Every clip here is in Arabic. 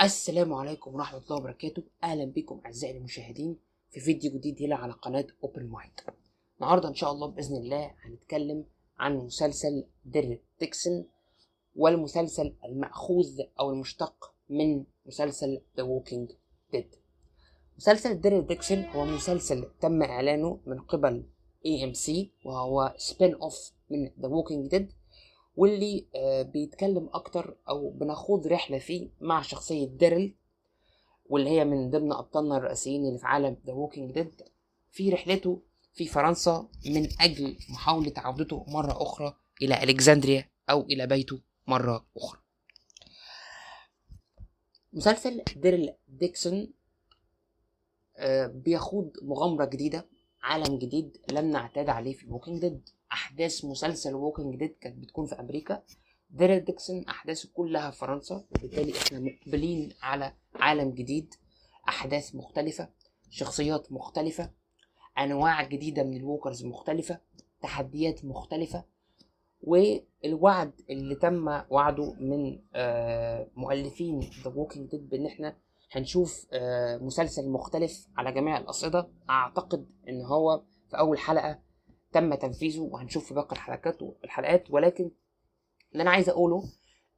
السلام عليكم ورحمة الله وبركاته. أهلا بكم أعزائي المشاهدين في فيديو جديد هنا على قناة أوبن مايند. النهاردة إن شاء الله بإذن الله هنتكلم عن مسلسل دير ديكسون، والمسلسل المأخوذ أو المشتق من مسلسل The Walking Dead. مسلسل دير ديكسون هو مسلسل تم إعلانه من قبل AMC، وهو سبين أوف من The Walking Dead، واللي بيتكلم اكتر او بناخد رحله فيه مع شخصيه ديرل، واللي هي من ضمن ابطالنا الرئيسيين اللي في عالم ذا ووكينج ديد، في رحلته في فرنسا من اجل محاوله عودته مره اخرى الى الكسندريا او الى بيته مره اخرى. مسلسل ديرل ديكسون بيخوض مغامره جديده، عالم جديد لم نعتاد عليه في ووكينج ديد. احداث مسلسل ووكينج ديد كانت بتكون في امريكا، ديرل ديكسون احداثه كلها في فرنسا، وبالتالي احنا مقبلين على عالم جديد، احداث مختلفه، شخصيات مختلفه، انواع جديده من الووكرز مختلفه، تحديات مختلفه. والوعد اللي تم وعده من مؤلفين ذا ووكينج ديد بان احنا هنشوف مسلسل مختلف على جميع الاصعده، اعتقد ان هو في اول حلقه تم تنفيذه، وهنشوف في باقي الحلقات. ولكن اللي انا عايز اقوله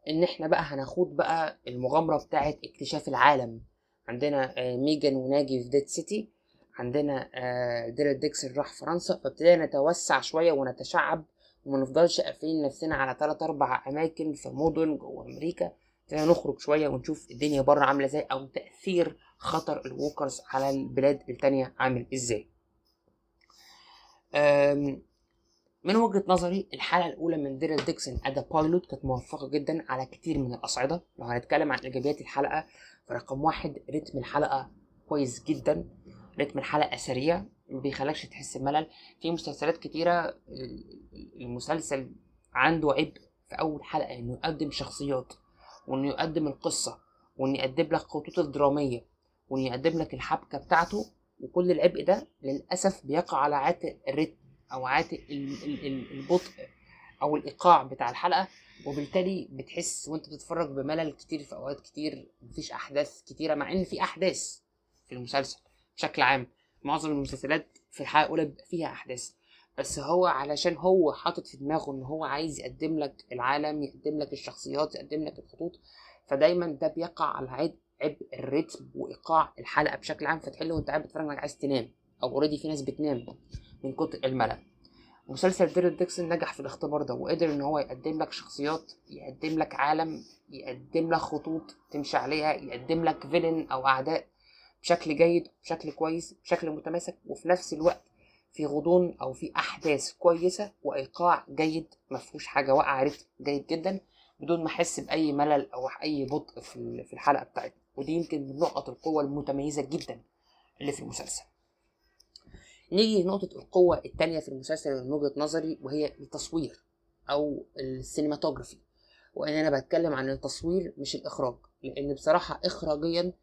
ان احنا بقى هناخد بقى المغامره بتاعه اكتشاف العالم. عندنا ميجان وناجي في ديد سيتي، عندنا ديرل ديكسون راح فرنسا، فابتدينا نتوسع شويه ونتشعب وما نفضلش قافلين نفسنا على 3-4 اماكن في مدن جوه امريكا. ابتدينا نخرج شويه ونشوف الدنيا بره عامله ازاي، او تاثير خطر الووكرز على البلاد التانية عامل ازاي. من وجهة نظري الحلقة الأولى من ديرل ديكسون أدا بايلوت كانت موفقة جدا على كتير من الأصعدة. لو هنتكلم عن إيجابيات الحلقة، فرقم 1 رتم الحلقة كويس جدا، رتم الحلقة سريع ما بيخلكش تحس بملل. في مسلسلات كتيرة المسلسل عنده عبء في أول حلقة إنه يقدم شخصيات، وإنه يقدم القصة، وإنه يقدم لك خطوط الدرامية، وإنه يقدم لك الحبكة بتاعته، وكل العبء ده للأسف بيقع على عاتق الرتم او عاتق البطء او الايقاع بتاع الحلقه، وبالتالي بتحس وانت بتتفرج بملل كتير في اوقات كتير. مفيش احداث كتيره، مع ان في احداث في المسلسل بشكل عام. معظم المسلسلات في الحلقه الاولى بيبقى فيها احداث، بس هو علشان هو حاطط في دماغه ان هو عايز يقدم لك العالم، يقدم لك الشخصيات، يقدم لك الخطوط، فدايما ده بيقع على عبء الريتم وايقاع الحلقه بشكل عام، فتحل وانت قاعد بتتفرج انك عايز تنام، او اوريدي في ناس بتنام من كتر الملل. مسلسل ديرل ديكسون نجح في الاختبار ده، وقدر ان هو يقدم لك شخصيات، يقدم لك عالم، يقدم لك خطوط تمشي عليها، يقدم لك فيلن او اعداء بشكل جيد، بشكل كويس، بشكل متماسك، وفي نفس الوقت في غضون او في احداث كويسه وايقاع جيد، مفهوش حاجه واقعه، رتم جيد جدا بدون ما احس باي ملل او اي بطء في الحلقه بتاعتنا. ودي يمكن من نقط القوه المتميزه جدا اللي في المسلسل. نيجي لنقطة القوة التانية في المسلسل من وجهة نظري، وهي التصوير أو السينماتوجرافي. وإن أنا بتكلم عن التصوير مش الإخراج، لأن بصراحة إخراجيا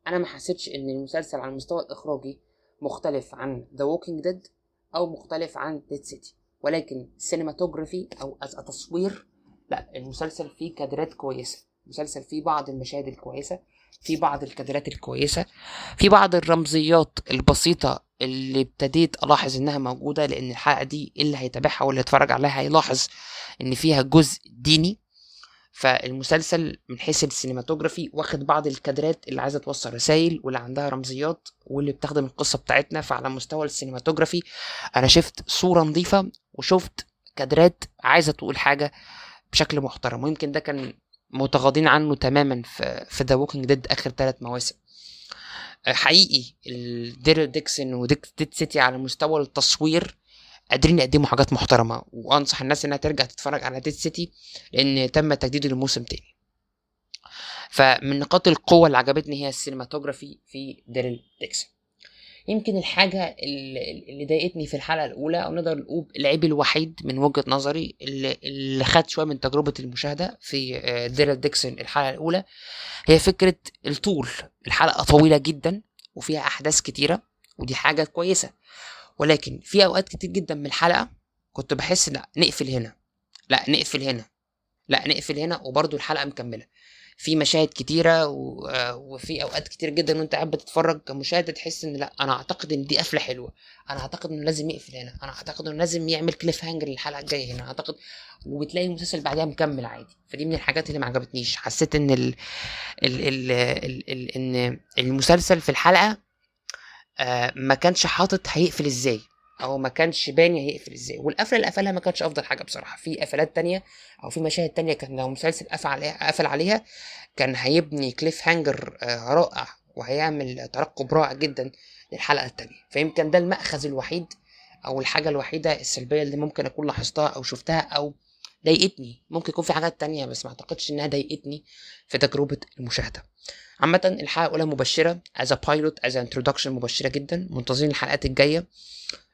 أنا ما حسيتش إن المسلسل على المستوى الإخراجي مختلف عن The Walking Dead أو مختلف عن Dead City، ولكن السينماتوجرافي أو التصوير لا، المسلسل فيه كادرات كويسة، المسلسل فيه بعض المشاهد الكويسة، في بعض الكادرات الكويسة، في بعض الرمزيات البسيطة اللي ابتديت ألاحظ إنها موجودة، لأن الحلقة دي اللي هيتابعها واللي هيتفرج عليها هيلاحظ إن فيها جزء ديني. فالمسلسل من حيث السينماتوجرافي واخد بعض الكادرات اللي عايزة توصل رسائل، واللي عندها رمزيات، واللي بتخدم القصة بتاعتنا. فعلى مستوى السينماتوجرافي أنا شفت صورة نظيفة، وشفت كادرات عايزة تقول حاجة بشكل محترم، ويمكن ده كان متغاضين عنه تماما في ذا ووكينج ديد آخر 3 مواسم. حقيقي ديرل ديكسون وديد سيتي على مستوى التصوير قادرين يقدموا حاجات محترمة، وأنصح الناس إنها ترجع تتفرج على ديد سيتي لأن تم تجديد الموسم تاني. فمن نقاط القوة اللي عجبتني هي السينماتوجرافي في ديرل ديكسون. يمكن الحاجة اللي ضايقتني في الحلقة الأولى، أو نقدر نقول العيب الوحيد من وجهة نظري اللي خد شوية من تجربة المشاهدة في ديرل ديكسون الحلقة الأولى، هي فكرة الطول. الحلقة طويلة جدا وفيها أحداث كتيرة، ودي حاجة كويسة، ولكن في أوقات كتير جدا من الحلقة كنت بحس لا نقفل هنا، لا نقفل هنا، لا نقفل هنا، وبرضو الحلقة مكملة. في مشاهد كتيره وفي اوقات كتير جدا وانت قاعد بتتفرج كمشاهد تحس ان لا، انا اعتقد ان دي قفله حلوه، انا اعتقد انه لازم يقفل هنا، انا اعتقد انه لازم يعمل كليف هانجر للحلقه الجايه هنا، اعتقد. وبتلاقي المسلسل بعدها مكمل عادي. فدي من الحاجات اللي ما عجبتنيش. حسيت ان ان المسلسل في الحلقه ما كانش حاطط هيقفل ازاي، او ما كانش باني هيقفل ازاي. والقفله اللي قفلها ما كانش افضل حاجه بصراحه. في قفلات تانية او في مشاهد تانية كان لو مسلسل قفل عليها كان هيبني كليف هانجر رائع، وهيعمل ترقب رائع جدا للحلقه التانية. فيمكن ده المأخذ الوحيد او الحاجه الوحيده السلبيه اللي ممكن اكون لاحظتها او شفتها او ضايقتني. ممكن يكون في حاجات تانية بس ما اعتقدش انها ضايقتني في تجربه المشاهده. عامة الحلقة الأولى مبشرة as a pilot as an introduction، مبشرة جدا. منتظرين الحلقات الجاية.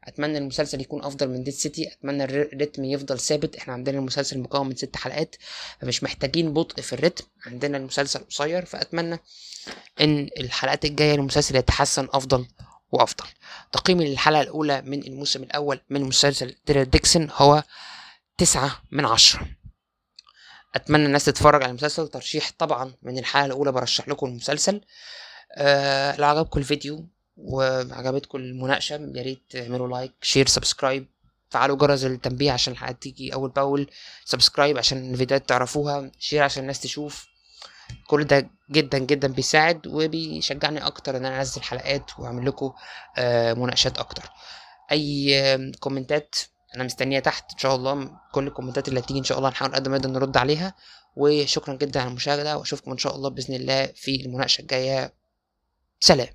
أتمنى المسلسل يكون أفضل من ديد سيتي، أتمنى الريتم يفضل ثابت. احنا عندنا المسلسل مكون من 6 حلقات، فمش محتاجين بطء في الريتم، عندنا المسلسل قصير. فأتمنى إن الحلقات الجاية المسلسل يتحسن أفضل وأفضل. تقييمي للحلقة الأولى من الموسم الأول من مسلسل ديرل ديكسون هو 9/10. اتمنى الناس تتفرج على المسلسل. ترشيح طبعا من الحلقه الاولى، برشح لكم المسلسل. لو عجبكم الفيديو وعجبتكم المناقشه يا ريت تعملوا لايك، شير، سبسكرايب، فعلوا جرس التنبيه عشان الحلقات تيجي اول باول. سبسكرايب عشان الفيديوهات تعرفوها، شير عشان الناس تشوف. كل ده جدا جدا بيساعد وبيشجعني اكتر ان انا انزل حلقات واعمل لكم مناقشات اكتر. اي كومنتات انا مستنيها تحت ان شاء الله. كل الكومنتات اللي هتيجي ان شاء الله نحاول قد ما نقدر نرد عليها. وشكرا جدا على المشاهده، واشوفكم ان شاء الله باذن الله في المناقشه الجايه. سلام.